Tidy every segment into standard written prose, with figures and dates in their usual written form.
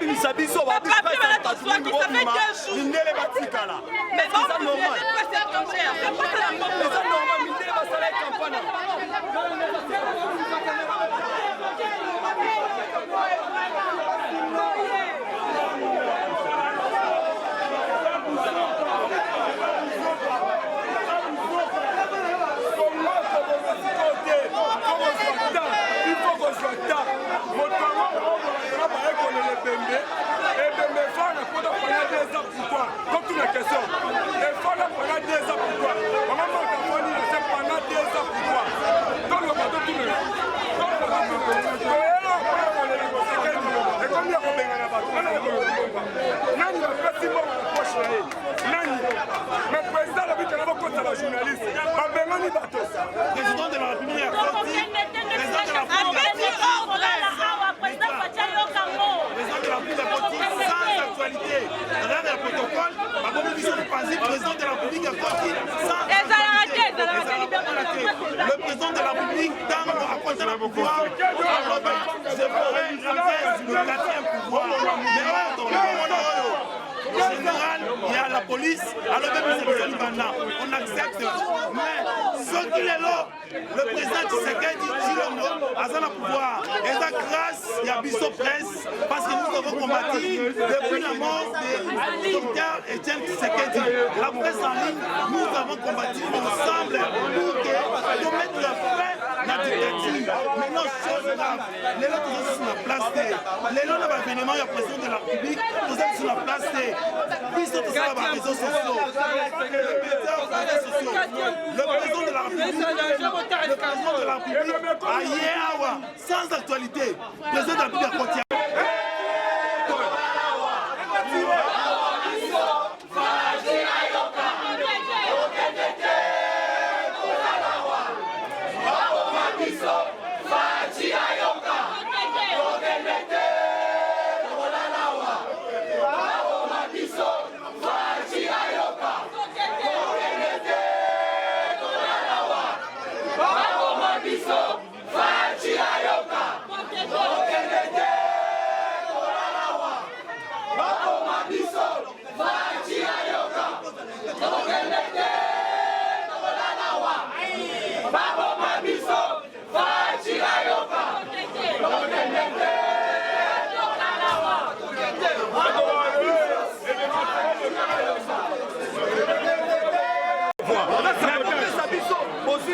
bimisa biso ba ça fait 15 jours. Mindele batikala. Mais bon, c'est normal. C'est pas la mort. C'est normal, mindele basala campagne. Comme toutes les questions, les femmes pendant 2 ans pourquoi? Maman m'a dit c'est pendant 2 ans pourquoi? Dans le bateau tout le monde. Et combien on gagne la bateau? Nani va faire si bon la poche là? Nani? Mais président la vie de la contre la journaliste. Abengani bateau. Président de la République a sorti. Président de la République sans actualité. Rien de protocole. Président de la République a sorti sans le président de la République dans le pouvoir, Alobi, je ferai le 4e pouvoir. Mais dans le général, il y a la police, Alobi, Bana. On accepte. Mais ce qu'il est là, le président Tshisekedi dit le mot, à le pouvoir. Et ça grâce, il y a Bisso Presse, parce que nous avons combattu depuis la mort de Dr Etienne Tshisekedi. La presse en ligne, nous avons combattu ensemble pour mettre fin à la dictature. Maintenant, chose grave, les gens sont sur la place. Les gens dans l'événement, il y a le président de la République, nous sommes sur la place. Puis sont sur les réseaux sociaux. Le président de la République, sans actualité, le président de la République a continué.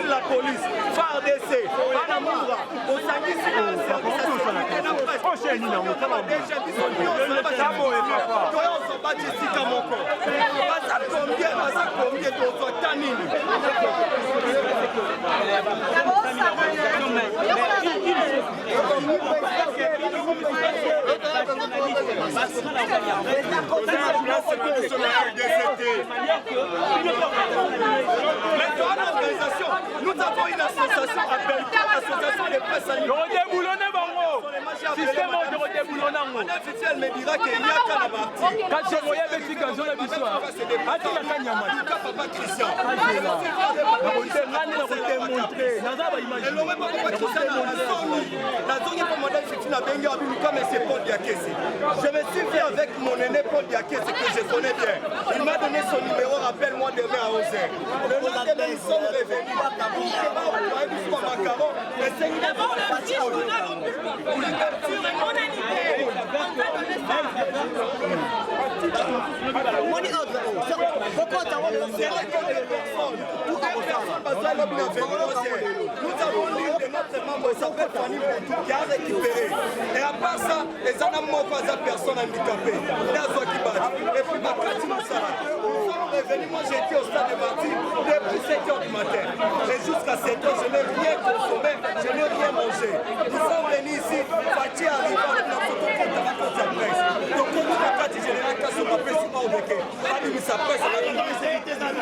La police, FARDC, Bana, nous avons une association appelée Association des Presse. Système de redéboulonnant. Un officiel me dira qu'il y a qu'à la partie. Quand je voyais les petits gazons, les bisois. Papa Christian. Je me suis fait avec mon aîné Paul Diakese que je connais bien. Il m'a donné son numéro, rappelle-moi demain à 11h. Le lendemain, nous sommes revenus. D'abord, le pour l'ouverture et nous avons l'une de notre membre, il s'appelle Fanny Poto, qui a récupéré. Et à part ça, les animaux pas à personne handicapée. Et puis Bakota, nous sommes revenus, moi j'ai été au stade de Marty depuis 7h du matin. Et jusqu'à 7h, je n'ai rien consommé, je n'ai rien mangé. Nous sommes venus ici, Fatshi arrive avec la photo contre la presse. Donc, comme nous, le général Kasongo, président au Guerre, pas de sa presse, on a une spécialité dans la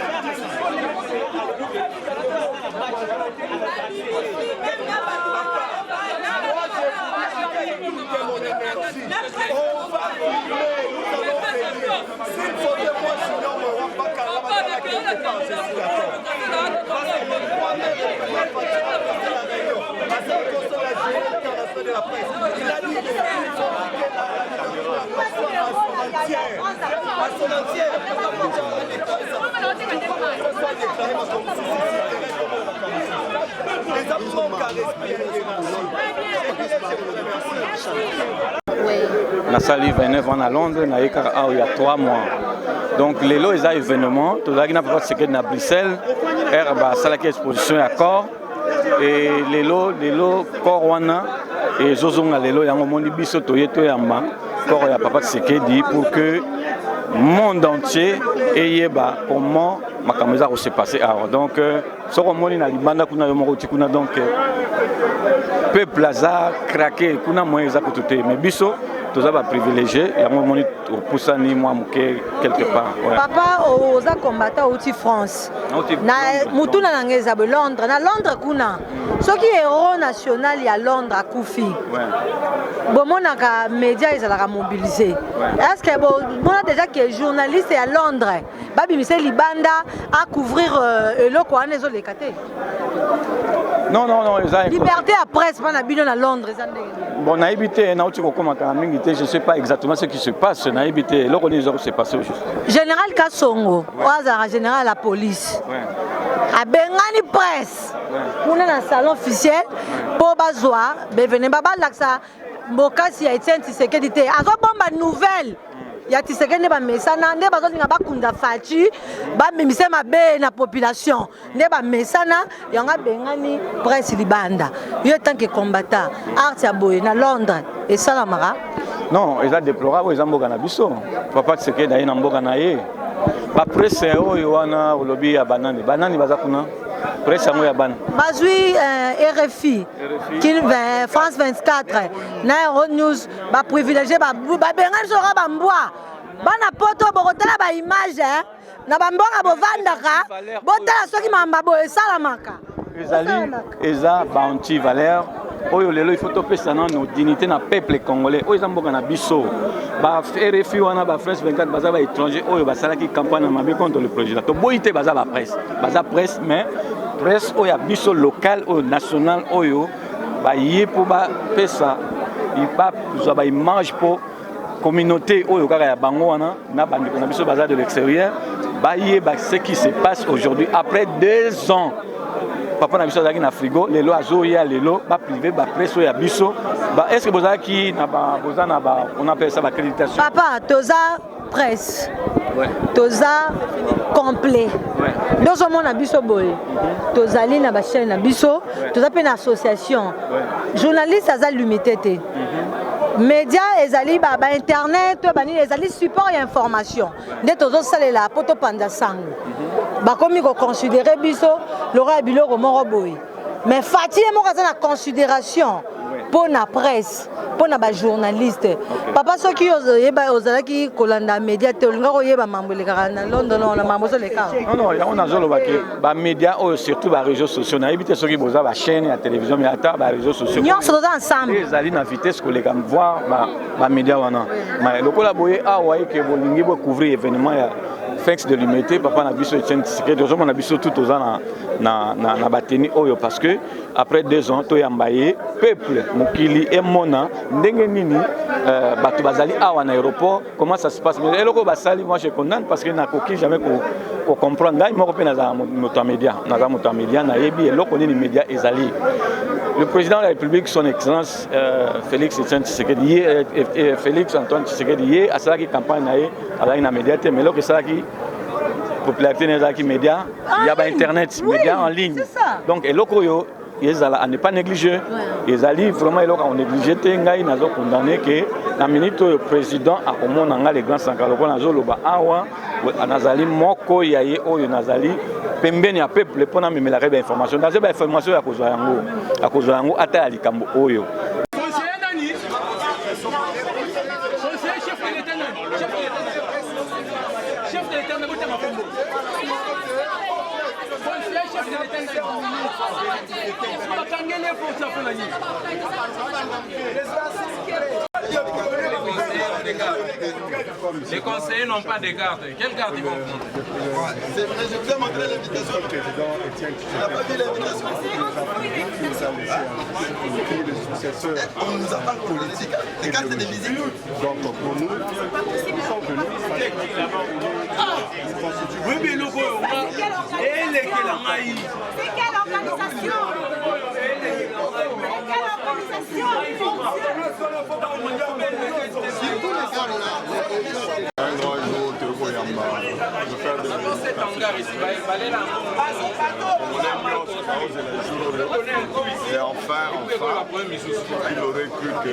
Na sali 29 ans à Londres, il y a 3 mois. Donc les lots, ils ont événement. Tout ça, il n'a pas de na Bruxelles. Ça la exposition à corps. Et les lots, corps wana et zozonga les lots, il y a un moment de biso toyeto yamba. Corps il y a papa de pour que le monde entier ait comment ma caméra s'est passé. Donc, ce qu'on m'a dit dans l'Ibanda, donc peuple a craqué, kuna moyen za kotote, mais biso tous ça va privilégié et à un moment pour ça ni moi quelque part. Papa oza combattant outi France. Na mutuna na ngeza be Londres, na Londres kuna. Soki héros national ya Londres akufi. Bomona ka média ezalaka mobiliser. Est-ce que bon déjà que journaliste à Londres, babi mise libanda à couvrir eloko wana ezo lekate. Non, liberté à presse, pas à Londres. Bon, na habité, na outi kokomaka mingi, je ne sais pas exactement ce qui se passe. Na habité, là on est s'est passé aujourd'hui. Général Kasongo, Ouazara général la police. Abengani Presse. On est dans le salon officiel pour bazoa, venez baba laksa, mbokasi ya Etienne Tshisekedi te. Azo bomba nouvelle. Ya Tshisekedi ba mesana nde bazolinga bakunda Fatshi ba mimise mabe na population nde ba mesana yanga bengani Presse libanda yo tant que combattant art ya boye na Londres et salamara non ils a déplorable ils amboka na biso papa Tshisekedi na mboka na ye ba Presse oyo wana Alobi ya banani baza kuna Presse ya Bana bazui RFI qui France 24 na Euro News ba privilégié ba bengani sora ba mbwa Bana Poto Bakota ba image na ba mbonga bovandaka botala soki mamba bo esalamaka ezali eza ba anti valeur oyo lelo il faut topesa na nos dignité na peuple congolais oyo zamboka na biso ba RFI wana ba France 24 baza ba étranger oyo basalaki campagne mabe contre le président to boyité baza ba presse mais presse oyo ya biso local oyo national oyo ba yé pour ba pesa il pas ba image pour communauté oyo kaka ya bango wana na bandeko na biso baza de l'extérieur ba yé ce qui se passe aujourd'hui après 2 ans papa na biso azaki na frigo lelo azoya lelo ba privé ba presse ya biso ba est-ce que bozaki na ba bozana ba on appelle ça ba accréditation papa toza presse toza complet nous sommes na biso boy tozali na ba chaîne na biso toza pe na association journaliste aza limité te médias ezali ba internet bani ezali support et information nde tozo salela poto panda sango bakomi ko considérer biso lora biloko moko boy mais Fatshi moko za na considération pour la presse pour na ba journaliste papa soki yeba ozalaki kolanda média te olinga ko yeba mambo lekaka na London na mambo so lekaka non on a zolo baki ba média surtout ba réseaux sociaux na ebité soki boza ba chaîne ya télévision mais ata ba réseaux sociaux nyonso toza ensemble ezali na vitesse ko leka voir ba média wana mais lokola boye awa ke bolingi bo couvrir événement ya fixe de l'humidité papa na biso Etienne Tshisekedi on a biso tout aux na bateni oyo parce que après 2 ans to yambaye peuple mokili et mona ndenge nini bato bazali awa na aéroport comment ça se passe mais eloko basali moi je condamne parce que na koki jamais ko comprendre ngai moko pe na motamédia na yebi eloko nini média ezali le président de la République son excellence Félix Etienne Tshisekedi Félix Antoine Tshisekedi a salaki campagne na ye ala na média te mais eloko salaki popularité des médias, il y a internet, médias en ligne. Donc eloko yo à ne pas négliger. Les alliés vraiment eloko on négligé te ngai nazo condamné que la minute le président a komona les grands sankaloko nazo loba awa anazali moko yaye oyo nazali pembeni ya peuple pona memela rebe information dans ba information ya kozwa yango ata ya likambo oyo. de carte. Les conseillers n'ont pas de carte. Quelle carte ils vont prendre? Je vous ai montré l'invitation. Il n'a pas vu l'invitation. On nous a pas politique. Les cartes de visite. Donc pour nous, ils sont venus. Oui, mais le c'est quelle organisation? Un grand jour, tu veux cet hangar ici va aller là. et enfin, il aurait cru que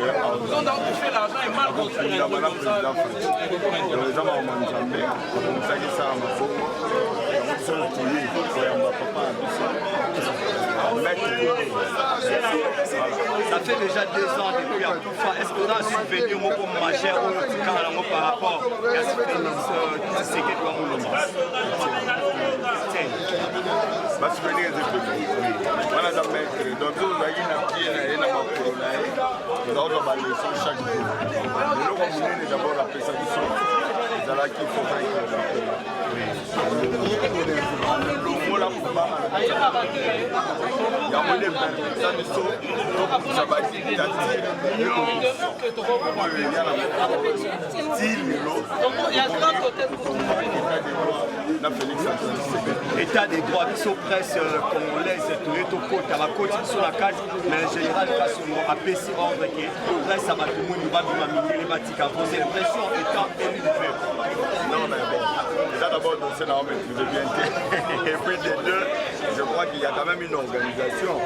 Donc, on fait l'argent et mal construit un truc comme ça. les gens vont m'enjamber, comme ça, ils savent ma faute. Ça fait déjà 2 ans depuis Akoufa. Est-ce qu'on a subvenu au mot majeur par rapport à ce que c'est que État des droits, sur presse congolaise, Poto, Bakota sur la carte, mais le général Kasongo a péci ordre que presse à Batoumou, va miner les Batika. Vos impressions étant élu du peuple. Non, mais bon, déjà d'abord, c'est normal, je bien. Et puis des deux, je crois qu'il y a quand même une organisation.